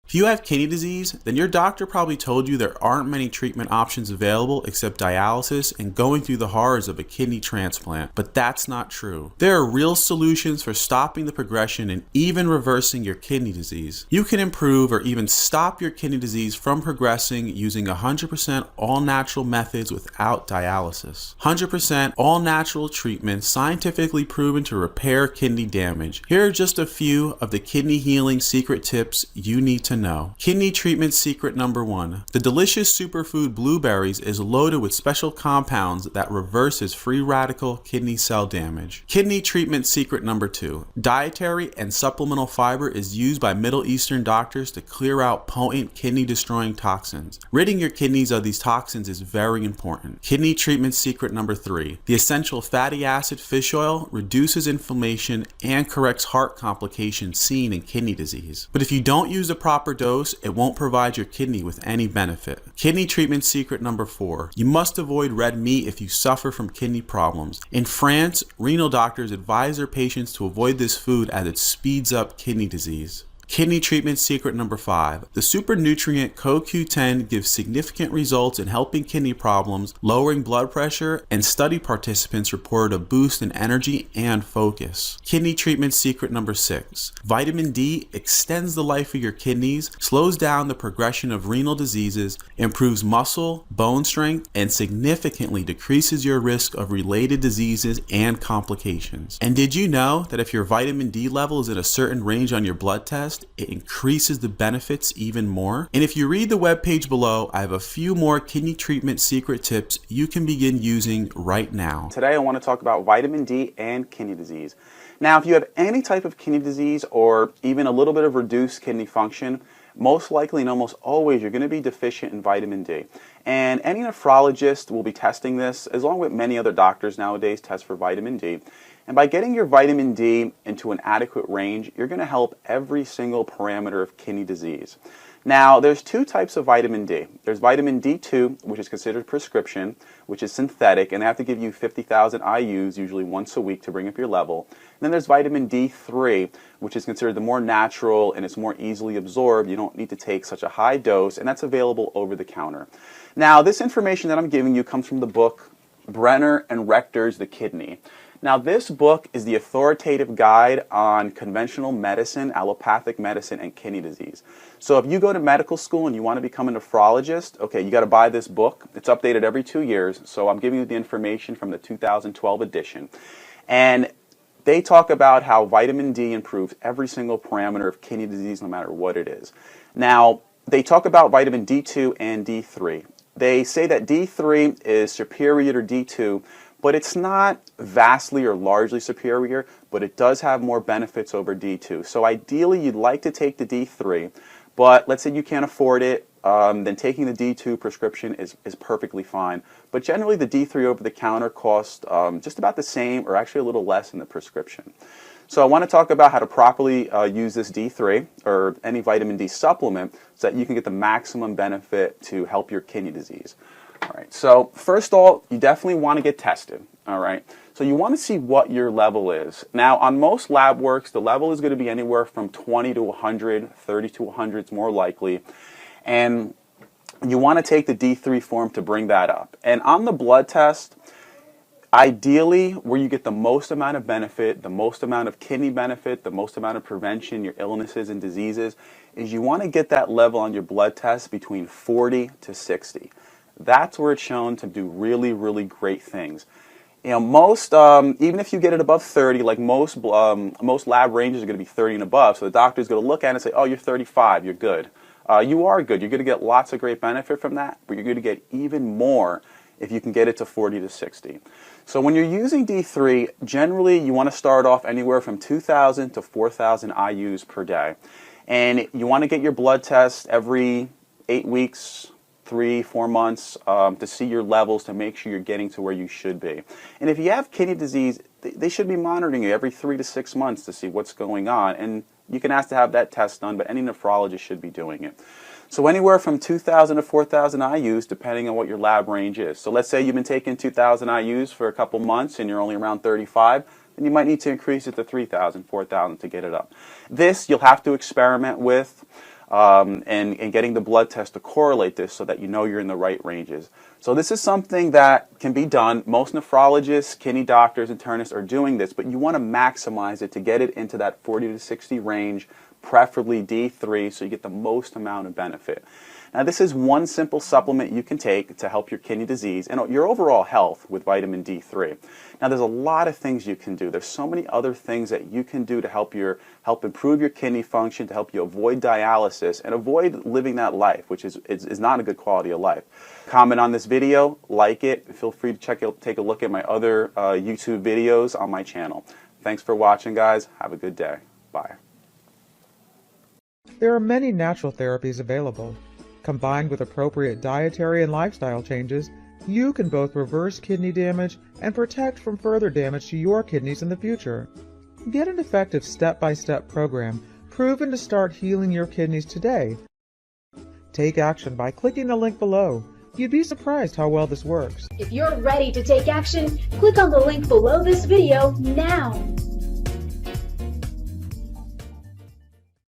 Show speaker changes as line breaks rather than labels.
If you have kidney disease, then your doctor probably told you there aren't many treatment options available except dialysis and going through the horrors of a kidney transplant, but that's not true. There are real solutions for stopping the progression and even reversing your kidney disease. You can improve or even stop your kidney disease from progressing using 100% all-natural methods without dialysis. 100% all-natural treatments scientifically proven to repair kidney damage. Here are just a few of the kidney healing secret tips you need to know. Kidney treatment secret number 1. The delicious superfood blueberries is loaded with special compounds that reverses free radical kidney cell damage. Kidney treatment secret number 2. Dietary and supplemental fiber is used by Middle Eastern doctors to clear out potent kidney destroying toxins. Ridding your kidneys of these toxins is very important. Kidney treatment secret number 3. The essential fatty acid fish oil reduces inflammation and corrects heart complications seen in kidney disease. But if you don't use the proper dose, it won't provide your kidney with any benefit. Kidney treatment secret number 4. You must avoid red meat if you suffer from kidney problems. In France, renal doctors advise their patients to avoid this food as it speeds up kidney disease. Kidney treatment secret number 5. The super nutrient CoQ10 gives significant results in helping kidney problems, lowering blood pressure, and study participants reported a boost in energy and focus. Kidney treatment secret number 6. Vitamin D extends the life of your kidneys, slows down the progression of renal diseases, improves muscle, bone strength, and significantly decreases your risk of related diseases and complications. And did you know that if your vitamin D level is at a certain range on your blood test, it increases the benefits even more? And if you read the webpage below, I have a few more kidney treatment secret tips you can begin using right now.
Today I want to talk about vitamin D and kidney disease. Now, if you have any type of kidney disease or even a little bit of reduced kidney function, most likely and almost always you're going to be deficient in vitamin D. And any nephrologist will be testing this, as long with many other doctors nowadays test for vitamin D. And by getting your vitamin D into an adequate range, you're going to help every single parameter of kidney disease. Now, there's two types of vitamin D. There's vitamin D2, which is considered prescription, which is synthetic, and they have to give you 50,000 IUs, usually once a week, to bring up your level. And then there's vitamin D3, which is considered the more natural, and it's more easily absorbed. You don't need to take such a high dose, and that's available over the counter. Now, this information that I'm giving you comes from the book Brenner and Rector's The Kidney. Now, this book is the authoritative guide on conventional medicine, allopathic medicine, and kidney disease. So if you go to medical school and you want to become a nephrologist, okay, you got to buy this book. It's updated every 2 years, so I'm giving you the information from the 2012 edition. And they talk about how vitamin D improves every single parameter of kidney disease, no matter what it is. Now, they talk about vitamin D2 and D3. They say that D3 is superior to D2, but it's not vastly or largely superior, but it does have more benefits over D2. So ideally, you'd like to take the D3, but let's say you can't afford it, then taking the D2 prescription is perfectly fine. But generally, the D3 over-the-counter costs just about the same, or actually a little less than the prescription. So I want to talk about how to properly use this D3 or any vitamin D supplement so that you can get the maximum benefit to help your kidney disease. All right, so first of all, you definitely want to get tested, all right? So you want to see what your level is. Now, on most lab works, the level is going to be anywhere from 20 to 100, 30 to 100 is more likely. And you want to take the D3 form to bring that up. And on the blood test, ideally, where you get the most amount of benefit, the most amount of kidney benefit, the most amount of prevention, your illnesses and diseases, is you want to get that level on your blood test between 40 to 60. That's where it's shown to do really, really great things. You know, most, even if you get it above 30, like most lab ranges are going to be 30 and above, so the doctor's going to look at it and say, oh, you're 35, you're good. You are good. You're going to get lots of great benefit from that, but you're going to get even more if you can get it to 40 to 60. So when you're using D3, generally you want to start off anywhere from 2,000 to 4,000 IUs per day. And you want to get your blood test every 8 weeks, 3-4 months to see your levels to make sure you're getting to where you should be. And if you have kidney disease, they should be monitoring you every 3 to 6 months to see what's going on. And you can ask to have that test done, but any nephrologist should be doing it. So anywhere from 2,000 to 4,000 IUs, depending on what your lab range is. So let's say you've been taking 2,000 IUs for a couple months and you're only around 35, then you might need to increase it to 3,000, 4,000 to get it up. This you'll have to experiment with. and getting the blood test to correlate this so that you know you're in the right ranges. So this is something that can be done. Most nephrologists, kidney doctors, internists are doing this, but you want to maximize it to get it into that 40 to 60 range, preferably D3, so you get the most amount of benefit. Now, this is one simple supplement you can take to help your kidney disease and your overall health with vitamin D3. Now, there's a lot of things you can do. There's so many other things that you can do to help improve your kidney function, to help you avoid dialysis and avoid living that life, which is not a good quality of life. Comment on this video, like it. Feel free to take a look at my other YouTube videos on my channel. Thanks for watching, guys. Have a good day. Bye.
There are many natural therapies available. Combined with appropriate dietary and lifestyle changes, you can both reverse kidney damage and protect from further damage to your kidneys in the future. Get an effective step-by-step program proven to start healing your kidneys today. Take action by clicking the link below. You'd be surprised how well this works.
If you're ready to take action, click on the link below this video now.